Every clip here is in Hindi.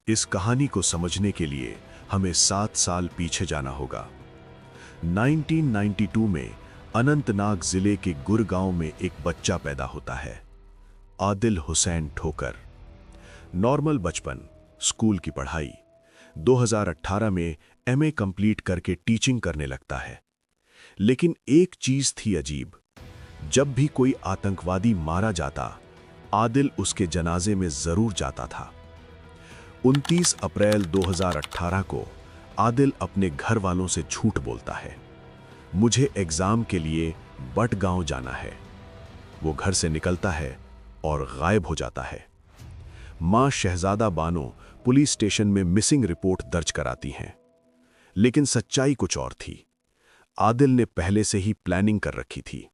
इस कहानी को समझने के लिए हमें 7 साल पीछे जाना होगा। 1992 में अनंतनाग जिले के गुरगांव में एक बच्चा पैदा होता है, आदिल हुसैन ठोकर। नॉर्मल बचपन, स्कूल की पढ़ाई। 2018 में एमए कंप्लीट करके टीचिंग करने लगता है। लेकिन एक चीज थी अजीब, जब भी कोई आतंकवादी मारा जाता, आदिल उसके जनाजे में जरूर जाता था। 29 अप्रैल 2018 को आदिल अपने घर वालों से झूठ बोलता है, मुझे एग्जाम के लिए बटगांव जाना है। वो घर से निकलता है और गायब हो जाता है। मां शहजादा बानो पुलिस स्टेशन में मिसिंग रिपोर्ट दर्ज कराती हैं। लेकिन सच्चाई कुछ और थी। आदिल ने पहले से ही प्लानिंग कर रखी थी।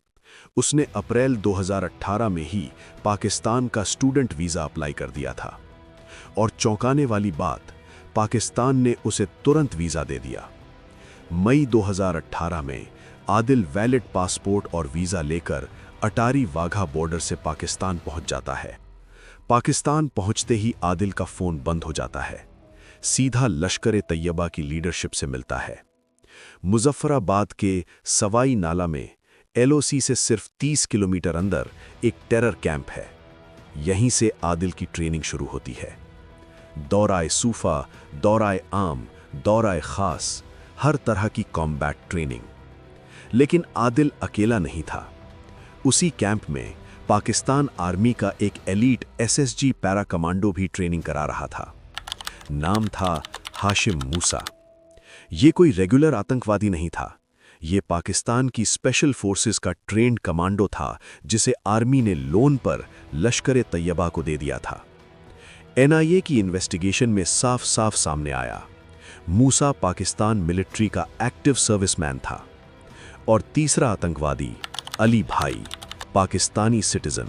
उसने अप्रैल 2018 में ही पाकिस्तान का स्टूडेंट वीजा अप्लाई कर दिया था। और चौंकाने वाली बात, पाकिस्तान ने उसे तुरंत वीजा दे दिया। मई 2018 में आदिल वैलिड पासपोर्ट और वीजा लेकर अटारी वाघा बॉर्डर से पाकिस्तान पहुंच जाता है। पाकिस्तान पहुंचते ही आदिल का फोन बंद हो जाता है। सीधा लश्कर ए तैयबा की लीडरशिप से मिलता है। मुजफ्फराबाद के सवाई नाला में एलओसी से सिर्फ 30 किलोमीटर अंदर एक टेरर कैंप है। यहीं से आदिल की ट्रेनिंग शुरू होती है। दौराए सूफा, दौराए आम, दौराए खास, हर तरह की कॉम्बैट ट्रेनिंग। लेकिन आदिल अकेला नहीं था। उसी कैंप में पाकिस्तान आर्मी का एक एलीट एसएसजी पैरा कमांडो भी ट्रेनिंग करा रहा था। नाम था हाशिम मूसा। ये कोई रेगुलर आतंकवादी नहीं था। ये पाकिस्तान की स्पेशल फोर्सेस का ट्रेंड कमांडो था, जिसे आर्मी ने लोन पर लश्कर ए तैयबा को दे दिया था। एनआईए की इन्वेस्टिगेशन में साफ साफ सामने आया, मूसा पाकिस्तान मिलिट्री का एक्टिव सर्विसमैन था। और तीसरा आतंकवादी अली भाई, पाकिस्तानी सिटीजन।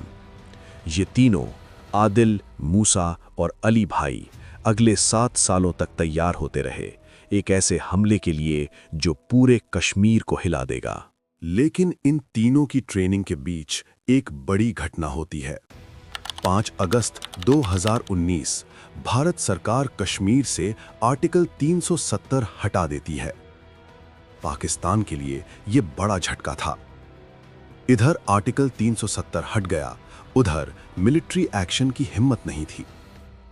ये तीनों, आदिल, मूसा और अली भाई, अगले 7 सालों तक तैयार होते रहे एक ऐसे हमले के लिए जो पूरे कश्मीर को हिला देगा। लेकिन इन तीनों की ट्रेनिंग के बीच एक बड़ी घटना होती है। 5 अगस्त 2019 भारत सरकार कश्मीर से आर्टिकल 370 हटा देती है। पाकिस्तान के लिए यह बड़ा झटका था। इधर आर्टिकल 370 हट गया, उधर मिलिट्री एक्शन की हिम्मत नहीं थी।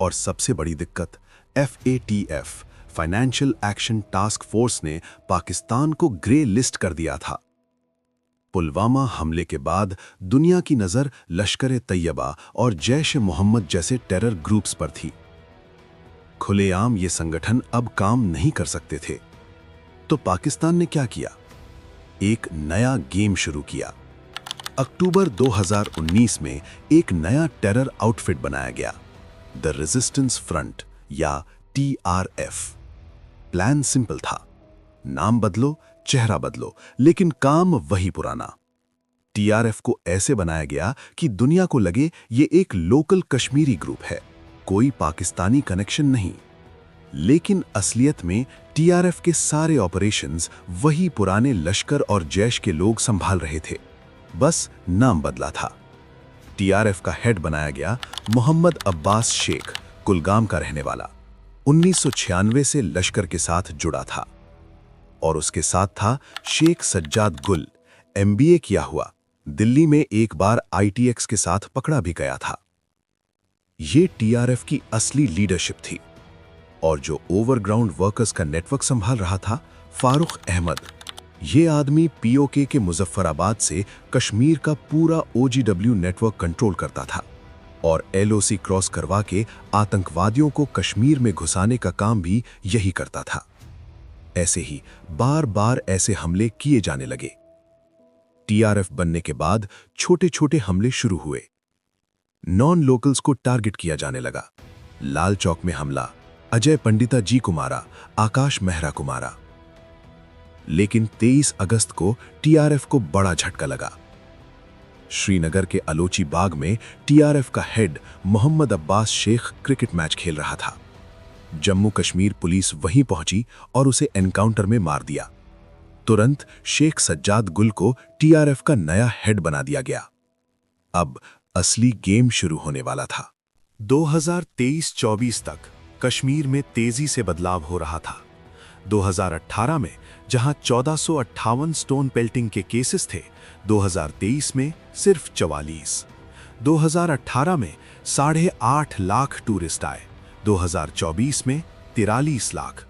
और सबसे बड़ी दिक्कत, FATF financial action task force ने पाकिस्तान को ग्रे लिस्ट कर दिया था। पुलवामा हमले के बाद दुनिया की नजर लश्कर ए तैयबा और जैश ए मोहम्मद जैसे टेरर ग्रुप्स पर थी। खुलेआम ये संगठन अब काम नहीं कर सकते थे। तो पाकिस्तान ने क्या किया? एक नया गेम शुरू किया। अक्टूबर 2019 में एक नया टेरर आउटफिट बनाया गया, द रेजिस्टेंस फ्रंट या TRF। प्लान सिंपल था, नाम बदलो, चेहरा बदलो, लेकिन काम वही पुराना। TRF को ऐसे बनाया गया कि दुनिया को लगे ये एक लोकल कश्मीरी ग्रुप है, कोई पाकिस्तानी कनेक्शन नहीं। लेकिन असलियत में TRF के सारे ऑपरेशंस वही पुराने लश्कर और जैश के लोग संभाल रहे थे, बस नाम बदला था। TRF का हेड बनाया गया मोहम्मद अब्बास शेख, कुलगाम का रहने वाला। 1996 से लश्कर के साथ जुड़ा था। और उसके साथ था शेख सज्जाद गुल, MBA किया हुआ, दिल्ली में एक बार ITX के साथ पकड़ा भी गया था। ये TRF की असली लीडरशिप थी। और जो ओवरग्राउंड वर्कर्स का नेटवर्क संभाल रहा था, फारूक अहमद। ये आदमी POK के मुजफ्फराबाद से कश्मीर का पूरा OGW नेटवर्क कंट्रोल करता था और LOC क्रॉस करवा के आतंकवादियों को कश्मीर में घुसाने का काम भी यही करता था। ऐसे ही बार बार ऐसे हमले किए जाने लगे। TRF बनने के बाद छोटे छोटे हमले शुरू हुए। नॉन लोकल्स को टारगेट किया जाने लगा। लाल चौक में हमला, अजय पंडिता जी को मारा, आकाश मेहरा को मारा। लेकिन 23 अगस्त को TRF को बड़ा झटका लगा। श्रीनगर के अलोची बाग में TRF का head Mohammad Abbas Sheikh cricket match खेल रहा था। जम्मू कश्मीर पुलिस वहीं पहुंची और उसे एनकाउंटर में मार दिया। तुरंत शेख सज्जाद गुल को TRF का नया हेड बना दिया गया। अब असली गेम शुरू होने वाला था। 2023-24 तक कश्मीर में तेजी से बदलाव हो रहा था। 2018 में जहां 1458 स्टोन पेल्टिंग के केसेस थे, 2023 में सिर्फ 44। 2018 में 8.5 लाख टूरिस्ट आए, 2024 में 43 लाख।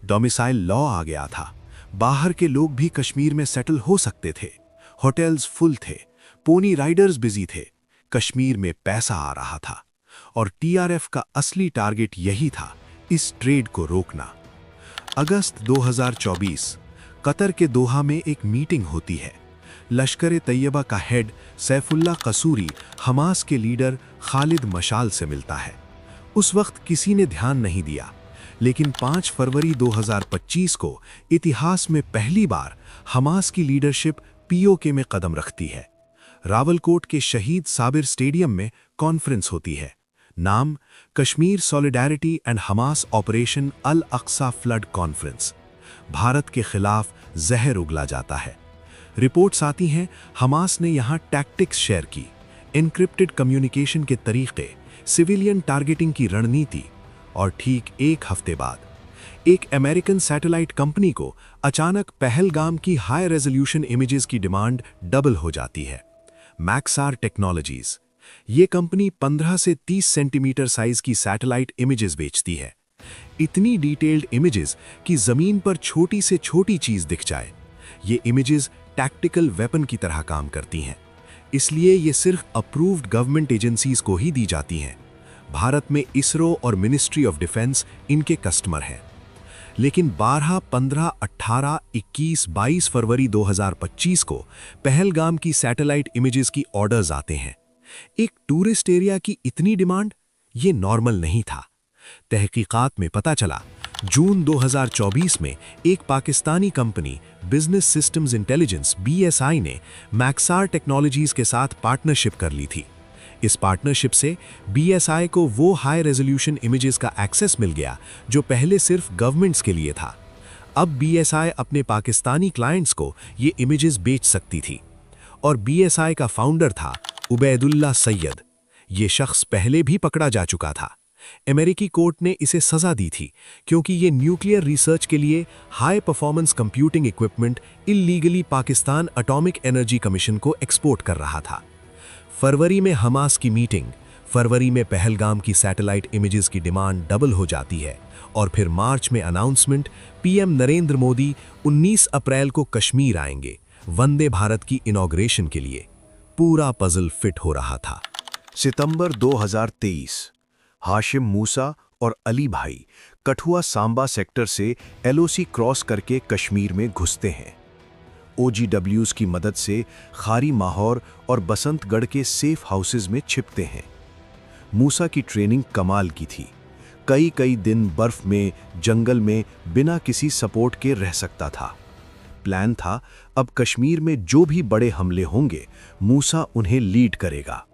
डोमिसाइल लॉ आ गया था, बाहर के लोग भी कश्मीर में सेटल हो सकते थे। होटल्स फुल थे, पोनी राइडर्स बिजी थे, कश्मीर में पैसा आ रहा था और टीआरएफ का असली टारगेट यही था, इस ट्रेड को रोकना। अगस्त 2024 कतर के दोहा में एक मीटिंग होती है। लश्कर तैयबा का हेड सैफुल्ला कसूरी हमास के लीडर खालिद मशाल से मिलता है। उस वक्त किसी ने ध्यान नहीं दिया, लेकिन 5 फरवरी 2025 को इतिहास में पहली बार हमास की लीडरशिप पीओके में कदम रखती है। रावलकोट के शहीद साबिर स्टेडियम में कॉन्फ्रेंस होती है। नाम Kashmir solidarity and Hamas operation Al Aqsa flood conference. Bharat के खिलाफ जहर उगला जाता है। रिपोर्ट्स आती हैं हमास ने यहां टैक्टिक्स शेयर की, एन्क्रिप्टेड कम्युनिकेशन के तरीके, सिविलियन टारगेटिंग की रणनीति। और ठीक एक हफ्ते बाद एक अमेरिकन सैटेलाइट कंपनी को अचानक पहलगाम की हाई रेजोल्यूशन इमेजेस की डिमांड डबल हो जाती है। मैक्सार टेक्नोलॉजीज, ये कंपनी 15 से 30 सेंटीमीटर साइज की सैटेलाइट इमेजेस बेचती है। इतनी डिटेल्ड इमेजेस कि जमीन पर छोटी से छोटी चीज दिख जाए। ये इमेजेस टैक्टिकल वेपन की तरह काम करती हैं, इसलिए ये सिर्फ अप्रूव्ड गवर्नमेंट एजेंसीज को ही दी जाती हैं। भारत में इसरो और मिनिस्ट्री ऑफ डिफेंस इनके कस्टमर हैं। लेकिन 12, 15, 18, 21, 22 फरवरी 2025 को पहलगाम की सैटेलाइट इमेजेस की ऑर्डर्स आते हैं। एक टूरिस्ट एरिया की इतनी डिमांड, ये नॉर्मल नहीं था। तहकीकात में पता चला, जून 2024 में एक Pakistani company business systems intelligence (BSI) ने मैक्सार टेक्नोलॉजीज के साथ पार्टनरशिप कर ली थी। इस पार्टनरशिप से BSI को वो हाई रेजोल्यूशन इमेजेस का एक्सेस मिल गया जो पहले सिर्फ गवर्नमेंट्स के लिए था। अब BSI अपने पाकिस्तानी क्लाइंट्स को ये इमेजेस बेच सकती थी। और BSI का फाउंडर था उबैदुल्ला सैयद। ये शख्स पहले भी पकड़ा जा चुका था। अमेरिकी कोर्ट ने इसे सजा दी थी क्योंकि ये न्यूक्लियर रिसर्च के लिए high performance computing equipment illegally Pakistan atomic energy commission को एक्सपोर्ट कर रहा था। फरवरी में हमास की मीटिंग, फरवरी में पहलगाम की सैटेलाइट इमेजेस की डिमांड डबल हो जाती है और फिर मार्च में अनाउंसमेंट, पीएम नरेंद्र मोदी 19 अप्रैल को कश्मीर आएंगे वंदे भारत की इनॉग्रेशन के लिए। पूरा पजल फिट हो रहा था। सितंबर 2023 हाशिम मूसा और अली भाई कठुआ सांबा सेक्टर से LOC क्रॉस करके कश्मीर में घुसते हैं। OGWs की मदद से खारी माहौर और बसंतगढ़ के सेफ हाउसेज में छिपते हैं। मूसा की ट्रेनिंग कमाल की थी। कई दिन बर्फ में, जंगल में बिना किसी सपोर्ट के रह सकता था। प्लान था, अब कश्मीर में जो भी बड़े हमले होंगे, मूसा उन्हें लीड करेगा।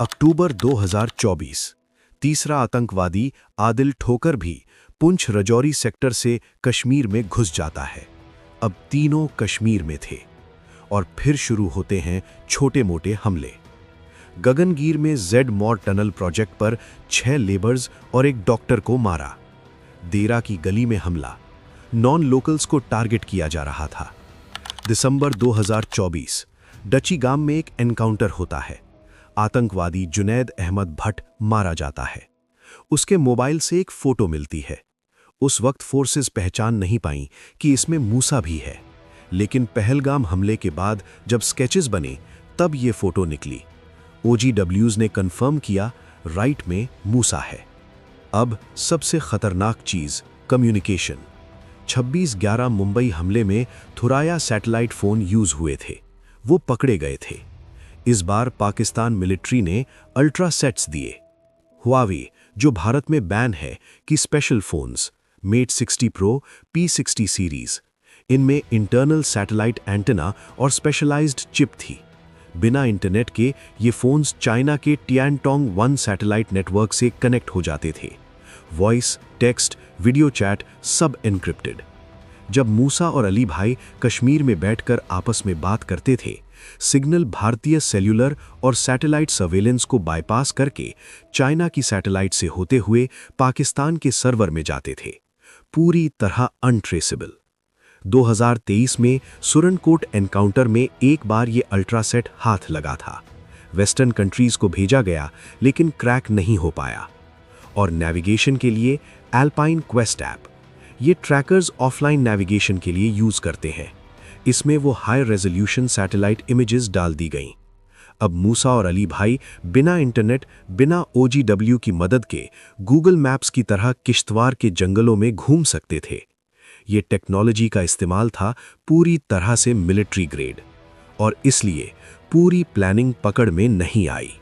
अक्टूबर 2024 तीसरा आतंकवादी आदिल ठोकर भी पुंछ रजौरी सेक्टर से कश्मीर में घुस जाता है। अब तीनों कश्मीर में थे और फिर शुरू होते हैं छोटे मोटे हमले। गगनगीर में Z-MOR टनल प्रोजेक्ट पर 6 लेबर्स और एक डॉक्टर को मारा। देरा की गली में हमला, नॉन लोकल्स को टारगेट किया जा रहा था। दिसंबर 2024 डची गांव में एक एनकाउंटर होता है। आतंकवादी जुनैद अहमद भट्ट मारा जाता है। उसके मोबाइल से एक फोटो मिलती है। उस वक्त फोर्सेस पहचान नहीं पाई कि इसमें मूसा भी है, लेकिन पहलगाम हमले के बाद जब स्केचेस बने तब ये फोटो निकली। OGWs ने कंफर्म किया, राइट में मूसा है। अब सबसे खतरनाक चीज, कम्युनिकेशन। 26/11 मुंबई हमले में थुराया सैटेलाइट फोन यूज हुए थे, वो पकड़े गए थे। इस बार पाकिस्तान मिलिट्री ने अल्ट्रा सेट्स दिए। हुआवी, जो भारत में बैन है, की special phones Mate 60 Pro P60 series. इनमें इंटरनल सैटेलाइट एंटेना और स्पेशलाइज्ड चिप थी। बिना इंटरनेट के ये फोन्स चाइना के टियानटोंग 1 सैटेलाइट नेटवर्क से कनेक्ट हो जाते थे। वॉइस, टेक्स्ट, वीडियो चैट सब एन्क्रिप्टेड। जब मूसा और अली भाई कश्मीर में बैठकर आपस में बात करते थे सिग्नल भारतीय सेल्युलर और सैटेलाइट सर्वेलेंस को बाईपास करके चाइना की सैटेलाइट से होते हुए पाकिस्तान के सर्वर में जाते थे, पूरी तरह अनट्रेसेबल। 2023 में सुरनकोट एनकाउंटर में एक बार ये अल्ट्रासेट हाथ लगा था। वेस्टर्न कंट्रीज को भेजा गया लेकिन क्रैक नहीं हो पाया। और नेविगेशन के लिए एल्पाइन क्वेस्ट ऐप, ये ट्रैकर्स ऑफलाइन नेविगेशन के लिए यूज करते हैं। इसमें वो हाई रेजोल्यूशन सैटेलाइट इमेजेस डाल दी गईं। अब मूसा और अली भाई बिना इंटरनेट, बिना OGW की मदद के गूगल मैप्स की तरह किश्तवाड़ के जंगलों में घूम सकते थे। ये टेक्नोलॉजी का इस्तेमाल था पूरी तरह से मिलिट्री ग्रेड, और इसलिए पूरी प्लानिंग पकड़ में नहीं आई।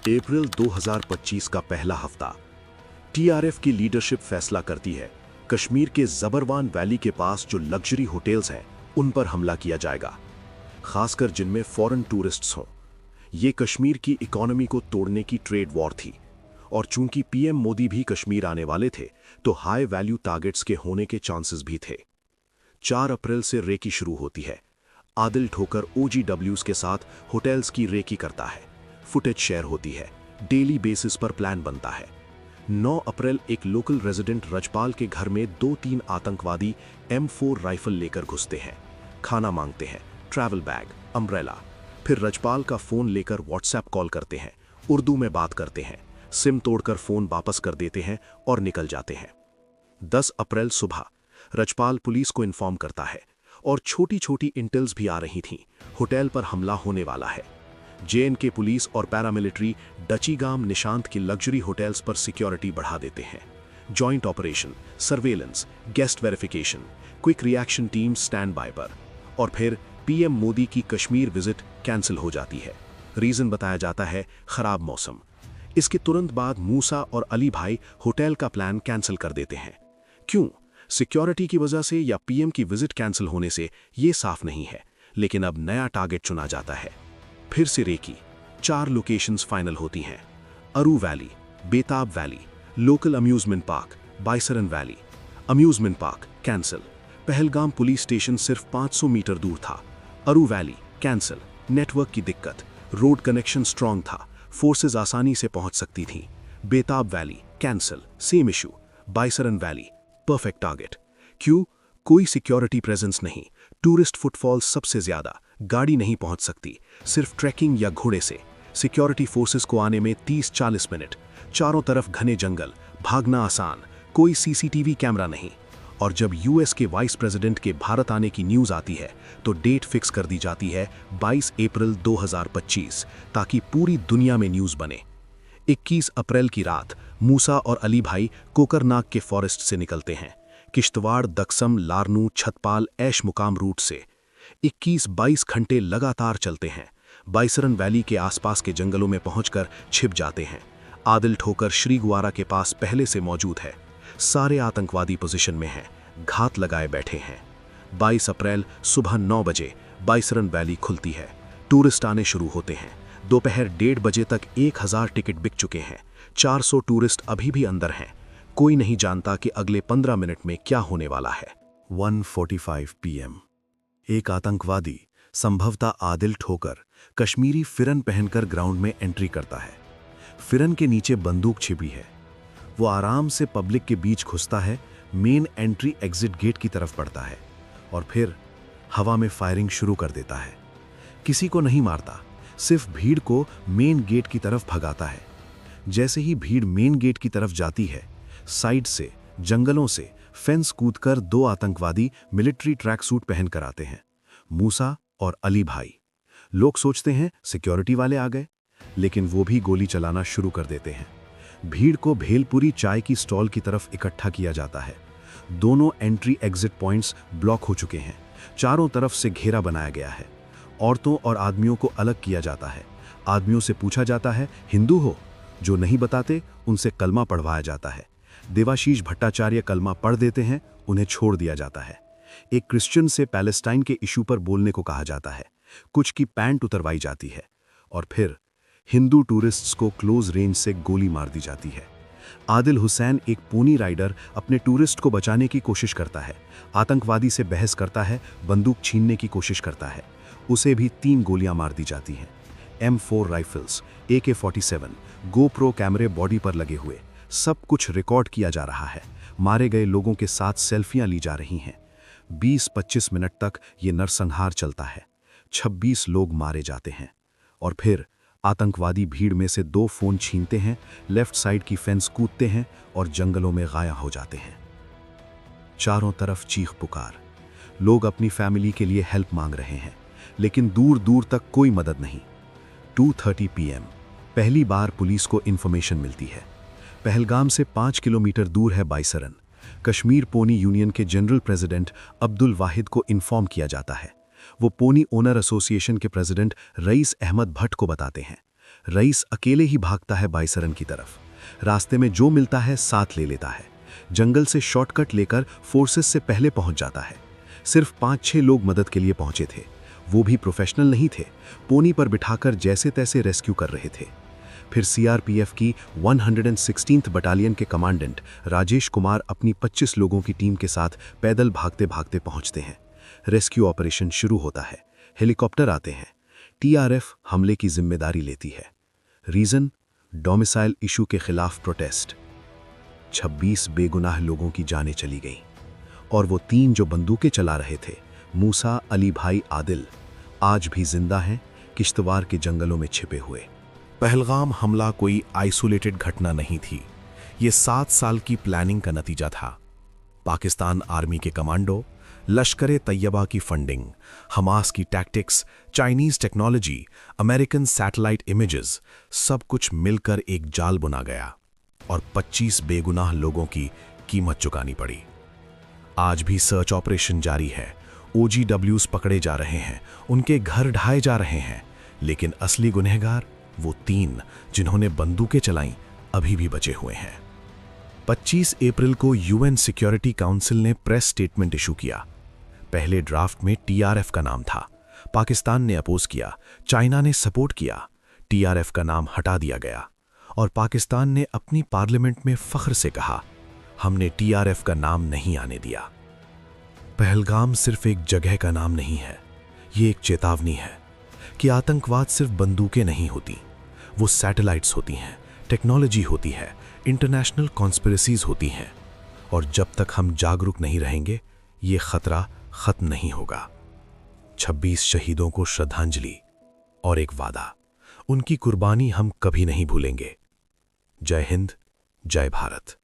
अप्रैल 2025 का पहला हफ्ता, TRF की लीडरशिप फैसला करती है कश्मीर के जबरवान वैली के पास जो लग्जरी होटल्स हैं उन पर हमला किया जाएगा, खासकर जिनमें फॉरेन टूरिस्ट्स हों। ये कश्मीर की इकोनॉमी को तोड़ने की ट्रेड वॉर थी, और चूंकि PM मोदी भी कश्मीर आने वाले थे तो हाई वैल्यू टारगेट्स के होने के चांसेस भी थे। 4 अप्रैल से रेकी शुरू होती है। आदिल ठोकर OGWs के साथ होटल्स की रेकी करता है, फुटेज शेयर होती है, डेली बेसिस पर प्लान बनता है। 9 अप्रैल एक लोकल रेजिडेंट रजपाल के घर में 2-3 आतंकवादी M4 राइफल लेकर घुसते हैं, खाना मांगते हैं, ट्रैवल बैग, अम्ब्रेला। फिर रजपाल का फोन लेकर व्हाट्सएप कॉल करते हैं, उर्दू में बात करते हैं, सिम तोड़कर फोन वापस कर देते हैं और निकल जाते हैं। 10 अप्रैल सुबह रजपाल पुलिस को इन्फॉर्म करता है और छोटी छोटी इंटेल्स भी आ रही थीं, होटल पर हमला होने वाला है। JNK पुलिस और पैरामिलिट्री डचीगाम निशांत की लग्जरी होटल्स पर सिक्योरिटी बढ़ा देते हैं। Joint operation, surveillance, guest verification, quick reaction team stand by पर। और फिर PM मोदी की कश्मीर विजिट कैंसिल हो जाती है। रीजन बताया जाता है खराब मौसम। इसके तुरंत बाद मूसा और अली भाई होटल का प्लान कैंसिल कर देते हैं। क्यों? सिक्योरिटी की वजह से या PM की विजिट कैंसिल होने से ये साफ नहीं है, लेकिन अब नया टारगेट चुना जाता है। फिर से रेकी, 4 लोकेशंस फाइनल होती हैं। Aru valley, Betaab valley, local amusement park, Baisaran valley. Amusement park cancel. Pahalgam police station सिर्फ 500 मीटर दूर था। अरू वैली कैंसिल, नेटवर्क की दिक्कत, रोड कनेक्शन स्ट्रांग था, फोर्सेज आसानी से पहुंच सकती थीं। Betaab valley cancel, same issue. Baisaran valley perfect target. क्यों? कोई सिक्योरिटी प्रेजेंस नहीं, टूरिस्ट फुटफॉल सबसे ज्यादा, गाड़ी नहीं पहुंच सकती, सिर्फ ट्रैकिंग या घोड़े से। सिक्योरिटी फोर्सेस को आने में 30-40 मिनट, चारों तरफ घने जंगल, भागना आसान, कोई CCTV कैमरा नहीं। और जब US के वाइस प्रेसिडेंट के भारत आने की न्यूज आती है तो डेट फिक्स कर दी जाती है 22 अप्रैल 2025, ताकि पूरी दुनिया में न्यूज बने। 21 अप्रैल की रात मूसा और अली भाई कोकरनाग के फॉरेस्ट से निकलते हैं, किश्तवाड़, दक्सम, लारनू, छतपाल, ऐश मुकाम रूट से। 21-22 घंटे लगातार चलते हैं। बाइसरन वैली के आसपास के जंगलों में पहुंचकर छिप जाते हैं। आदिल ठोकर श्रीगुआरा के पास पहले से मौजूद है। सारे आतंकवादी पोजीशन में हैं, घात लगाए बैठे हैं। 22 अप्रैल सुबह 9 बजे बाइसरन वैली खुलती है। टूरिस्ट आने शुरू होते हैं। दोपहर 1:30 बजे तक 1000 टिकट बिक चुके हैं। 400 टूरिस्ट अभी भी अंदर हैं। कोई नहीं जानता कि अगले 15 मिनट में क्या होने वाला है। 1:45 PM एक आतंकवादी, संभवतः आदिल ठोकर, कश्मीरी फिरन पहनकर ग्राउंड में एंट्री करता है। फिरन के नीचे बंदूक छिपी है। वो आराम से पब्लिक के बीच घुसता है, मेन एंट्री एग्जिट गेट की तरफ बढ़ता है और फिर हवा में फायरिंग शुरू कर देता है। किसी को नहीं मारता, सिर्फ भीड़ को मेन गेट की तरफ भगाता है। जैसे ही भीड़ मेन गेट की तरफ जाती है, साइड से, जंगलों से फेंस कूदकर 2 आतंकवादी मिलिट्री ट्रैक सूट पहनकर आते हैं, मूसा और अली भाई। लोग सोचते हैं सिक्योरिटी वाले आ गए, लेकिन वो भी गोली चलाना शुरू कर देते हैं। भीड़ को भेलपुरी चाय की स्टॉल की तरफ इकट्ठा किया जाता है। दोनों एंट्री एग्जिट पॉइंट्स ब्लॉक हो चुके हैं। चारों तरफ से घेरा बनाया गया है। औरतों और आदमियों को अलग किया जाता है। आदमियों से पूछा जाता है हिंदू हो? जो नहीं बताते उनसे कलमा पढ़वाया जाता है। देवाशीष भट्टाचार्य कलमा पढ़ देते हैं, उन्हें छोड़ दिया जाता है। एक क्रिश्चियन से पैलेस्टाइन के इशू पर बोलने को कहा जाता है। कुछ की पैंट उतरवाई जाती है और फिर हिंदू टूरिस्ट्स को क्लोज रेंज से गोली मार दी जाती है। आदिल हुसैन, एक पोनी राइडर, अपने टूरिस्ट को बचाने की कोशिश करता है। आतंकवादी से बहस करता है, बंदूक छीनने की कोशिश करता है। उसे भी 3 गोलियां मार दी जाती हैं। M4 राइफल्स, AK-47, गोप्रो कैमरे बॉडी पर लगे हुए, सब कुछ रिकॉर्ड किया जा रहा है। मारे गए लोगों के साथ सेल्फियां ली जा रही हैं। 20-25 मिनट तक ये नरसंहार चलता है। 26 लोग मारे जाते हैं। और फिर आतंकवादी भीड़ में से 2 फोन छीनते हैं, लेफ्ट साइड की फेंस कूदते हैं और जंगलों में गायब हो जाते हैं। चारों तरफ चीख पुकार, लोग अपनी फैमिली के लिए हेल्प मांग रहे हैं, लेकिन दूर दूर तक कोई मदद नहीं। 2:30 PM पहली बार पुलिस को इंफॉर्मेशन मिलती है। पहलगाम से 5 किलोमीटर दूर है बाइसरन। कश्मीर पोनी यूनियन के जनरल प्रेसिडेंट अब्दुल वाहिद को इन्फॉर्म किया जाता है। वो पोनी ओनर एसोसिएशन के प्रेसिडेंट रईस अहमद भट्ट को बताते हैं। रईस अकेले ही भागता है बाइसरन की तरफ। रास्ते में जो मिलता है साथ ले लेता है। जंगल से शॉर्टकट लेकर फोर्सेस से पहले पहुंच जाता है। सिर्फ 5-6 लोग मदद के लिए पहुंचे थे, वो भी प्रोफेशनल नहीं थे। पोनी पर बिठाकर जैसे तैसे रेस्क्यू कर रहे थे। फिर सीआरपीएफ की 116th बटालियन के कमांडेंट राजेश कुमार अपनी 25 लोगों की टीम के साथ पैदल भागते भागते पहुंचते हैं। रेस्क्यू ऑपरेशन शुरू होता है। हेलीकॉप्टर आते हैं। टीआरएफ हमले की जिम्मेदारी लेती है। रीजन, डोमिसाइल इशू के खिलाफ प्रोटेस्ट। 26 बेगुनाह लोगों की जानें चली गईं। और वो 3 जो बंदूकें चला रहे थे, मूसा, अली भाई, आदिल, आज भी जिंदा हैं, किश्तवाड़ के जंगलों में छिपे हुए। पहलगाम हमला कोई आइसोलेटेड घटना नहीं थी। ये 7 साल की प्लानिंग का नतीजा था। पाकिस्तान आर्मी के कमांडो, लश्कर तैयबा की फंडिंग, हमास की tactics, Chinese technology, American satellite images, सब कुछ मिलकर एक जाल बुना गया और 25 बेगुनाह लोगों की कीमत चुकानी पड़ी। आज भी सर्च ऑपरेशन जारी है। OGWs पकड़े जा रहे हैं, उनके घर ढाए जा रहे हैं, लेकिन असली गुनहगार वो 3 जिन्होंने बंदूकें चलाईं अभी भी बचे हुए हैं। 25 अप्रैल को UN सिक्योरिटी काउंसिल ने प्रेस स्टेटमेंट इशू किया। पहले ड्राफ्ट में TRF का नाम था। पाकिस्तान ने अपोज किया, चाइना ने सपोर्ट किया। TRF का नाम हटा दिया गया और पाकिस्तान ने अपनी पार्लियामेंट में फख्र से कहा, हमने TRF का नाम नहीं आने दिया। पहलगाम सिर्फ एक जगह का नाम नहीं है, ये एक चेतावनी है कि आतंकवाद सिर्फ बंदूकें नहीं होती, वो सैटेलाइट्स होती हैं, टेक्नोलॉजी होती है, इंटरनेशनल कॉन्स्पिरेसीज होती हैं। और जब तक हम जागरूक नहीं रहेंगे, ये खतरा खत्म नहीं होगा। 26 शहीदों को श्रद्धांजलि और एक वादा, उनकी कुर्बानी हम कभी नहीं भूलेंगे। जय हिंद, जय भारत।